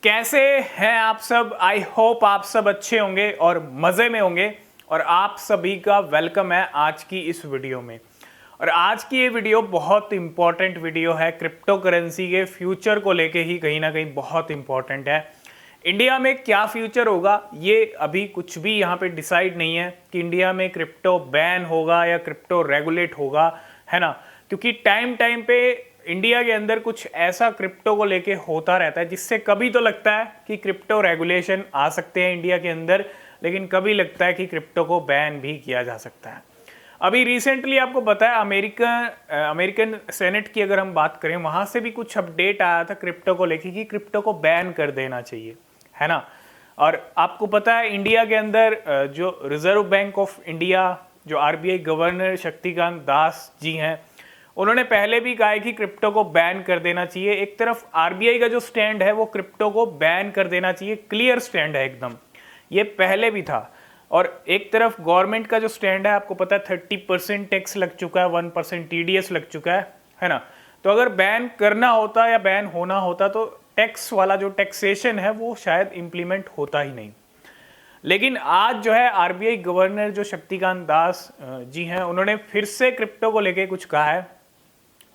कैसे हैं आप सब। आई होप आप सब अच्छे होंगे और मज़े में होंगे और आप सभी का वेलकम है आज की इस वीडियो में। और आज की ये वीडियो बहुत इंपॉर्टेंट वीडियो है, क्रिप्टो करेंसी के फ्यूचर को लेके ही कहीं ना कहीं बहुत इंपॉर्टेंट है। इंडिया में क्या फ्यूचर होगा ये अभी कुछ भी यहाँ पे डिसाइड नहीं है कि इंडिया में क्रिप्टो बैन होगा या क्रिप्टो रेगुलेट होगा, है ना। क्योंकि टाइम टाइम पे इंडिया के अंदर कुछ ऐसा क्रिप्टो को लेके होता रहता है जिससे कभी तो लगता है कि क्रिप्टो रेगुलेशन आ सकते हैं इंडिया के अंदर, लेकिन कभी लगता है कि क्रिप्टो को बैन भी किया जा सकता है। अभी रिसेंटली आपको पता है अमेरिकन सेनेट की अगर हम बात करें, वहां से भी कुछ अपडेट आया था क्रिप्टो को लेके कि क्रिप्टो को बैन कर देना चाहिए, है ना। और आपको पता है इंडिया के अंदर जो रिजर्व बैंक ऑफ इंडिया, जो आरबीआई गवर्नर शक्तिकांत दास जी हैं, उन्होंने पहले भी कहा है कि क्रिप्टो को बैन कर देना चाहिए। एक तरफ आरबीआई का जो स्टैंड है वो क्रिप्टो को बैन कर देना चाहिए, क्लियर स्टैंड है एकदम, ये पहले भी था। और एक तरफ गवर्नमेंट का जो स्टैंड है, आपको पता है 30% टैक्स लग चुका है, 1% टीडीएस लग चुका है ना। तो अगर बैन करना होता या बैन होना होता तो टैक्स वाला जो टैक्सेशन है वो शायद इम्प्लीमेंट होता ही नहीं। लेकिन आज जो है आरबीआई गवर्नर जो शक्तिकांत दास जी हैं, उन्होंने फिर से क्रिप्टो को लेके कुछ कहा है।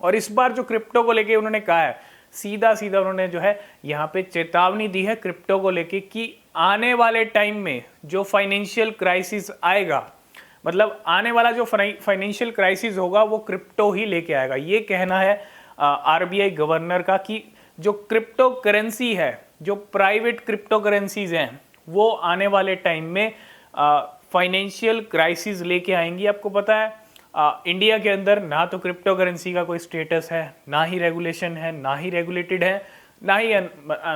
और इस बार जो क्रिप्टो को लेके उन्होंने कहा है, सीधा सीधा उन्होंने जो है यहाँ पे चेतावनी दी है क्रिप्टो को लेके कि आने वाले टाइम में जो फाइनेंशियल क्राइसिस आएगा, मतलब आने वाला जो फाइनेंशियल क्राइसिस होगा वो क्रिप्टो ही लेके आएगा। ये कहना है आरबीआई गवर्नर का कि जो क्रिप्टो करेंसी है, जो प्राइवेट क्रिप्टो करेंसीज हैं, वो आने वाले टाइम में फाइनेंशियल क्राइसिस लेके आएंगी। आपको पता है इंडिया के अंदर ना तो क्रिप्टो करेंसी का कोई स्टेटस है, ना ही रेगुलेशन है, ना ही रेगुलेटेड है, ना ही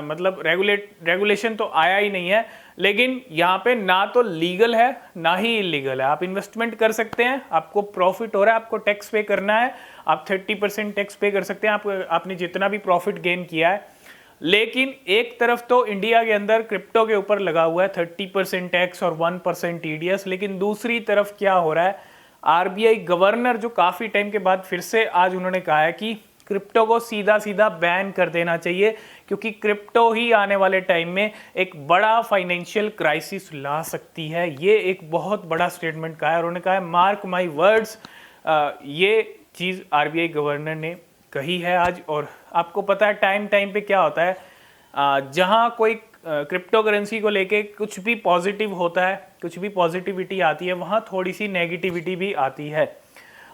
मतलब रेगुलेशन तो आया ही नहीं है। लेकिन यहाँ पे ना तो लीगल है ना ही इलीगल है। आप इन्वेस्टमेंट कर सकते हैं, आपको प्रॉफिट हो रहा है, आपको टैक्स पे करना है, आप 30% टैक्स पे कर सकते हैं, आपने जितना भी प्रॉफिट गेन किया है। लेकिन एक तरफ तो इंडिया के अंदर क्रिप्टो के ऊपर लगा हुआ है 30% टैक्स और 1% टीडीएस, लेकिन दूसरी तरफ क्या हो रहा है, आरबीआई गवर्नर जो काफ़ी टाइम के बाद फिर से आज उन्होंने कहा है कि क्रिप्टो को सीधा सीधा बैन कर देना चाहिए, क्योंकि क्रिप्टो ही आने वाले टाइम में एक बड़ा फाइनेंशियल क्राइसिस ला सकती है। ये एक बहुत बड़ा स्टेटमेंट कहा है। उन्होंने कहा है मार्क माय वर्ड्स, ये चीज़ आरबीआई गवर्नर ने कही है आज। और आपको पता है टाइम टाइम पे क्या होता है, जहाँ कोई क्रिप्टो करेंसी को लेके कुछ भी पॉजिटिव होता है, कुछ भी पॉजिटिविटी आती है, वहाँ थोड़ी सी नेगेटिविटी भी आती है।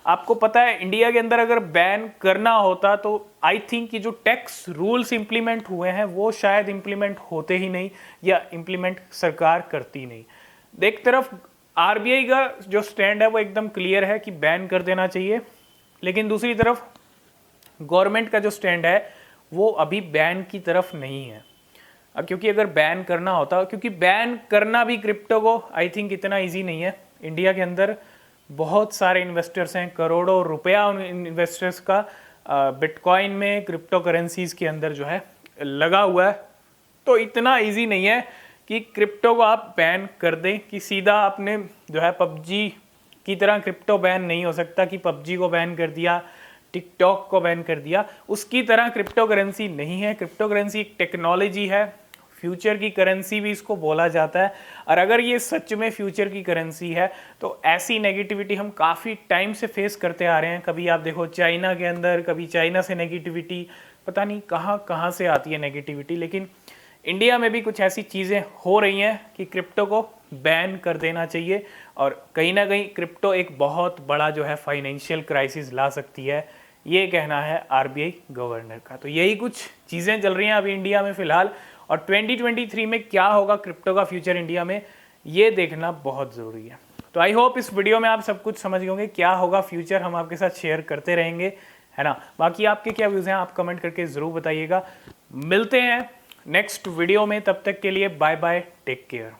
आपको पता है इंडिया के अंदर अगर बैन करना होता तो आई थिंक कि जो टैक्स रूल्स इंप्लीमेंट हुए हैं वो शायद इंप्लीमेंट होते ही नहीं, या इंप्लीमेंट सरकार करती नहीं। एक तरफ आरबीआई का जो स्टैंड है वो एकदम क्लियर है कि बैन कर देना चाहिए, लेकिन दूसरी तरफ गवर्नमेंट का जो स्टैंड है वो अभी बैन की तरफ नहीं है। क्योंकि अगर बैन करना होता, क्योंकि बैन करना भी क्रिप्टो को आई थिंक इतना इजी नहीं है। इंडिया के अंदर बहुत सारे इन्वेस्टर्स हैं, करोड़ों रुपया उन इन्वेस्टर्स का बिटकॉइन में, क्रिप्टो करेंसीज के अंदर जो है लगा हुआ है। तो इतना इजी नहीं है कि क्रिप्टो को आप बैन कर दें, कि सीधा आपने जो है पबजी की तरह क्रिप्टो बैन नहीं हो सकता कि पबजी को बैन कर दिया, टिकटॉक को बैन कर दिया। उसकी तरह क्रिप्टो करेंसी नहीं है। क्रिप्टो करेंसी एक टेक्नोलॉजी है, फ्यूचर की करेंसी भी इसको बोला जाता है। और अगर ये सच में फ्यूचर की करेंसी है तो ऐसी नेगेटिविटी हम काफ़ी टाइम से फेस करते आ रहे हैं। कभी आप देखो चाइना के अंदर, कभी चाइना से नेगेटिविटी, पता नहीं कहाँ कहाँ से आती है नेगेटिविटी। लेकिन इंडिया में भी कुछ ऐसी चीज़ें हो रही हैं कि क्रिप्टो को बैन कर देना चाहिए, और कहीं ना कहीं क्रिप्टो एक बहुत बड़ा जो है फाइनेंशियल क्राइसिस ला सकती है। ये कहना है आरबीआई गवर्नर का। तो यही कुछ चीज़ें चल रही हैं अभी इंडिया में फ़िलहाल, और 2023 में क्या होगा क्रिप्टो का फ्यूचर इंडिया में, ये देखना बहुत ज़रूरी है। तो आई होप इस वीडियो में आप सब कुछ समझ गए होंगे क्या होगा फ्यूचर, हम आपके साथ शेयर करते रहेंगे, है ना। बाकी आपके क्या व्यूज़ हैं आप कमेंट करके ज़रूर बताइएगा। मिलते हैं नेक्स्ट वीडियो में, तब तक के लिए बाय बाय, टेक केयर।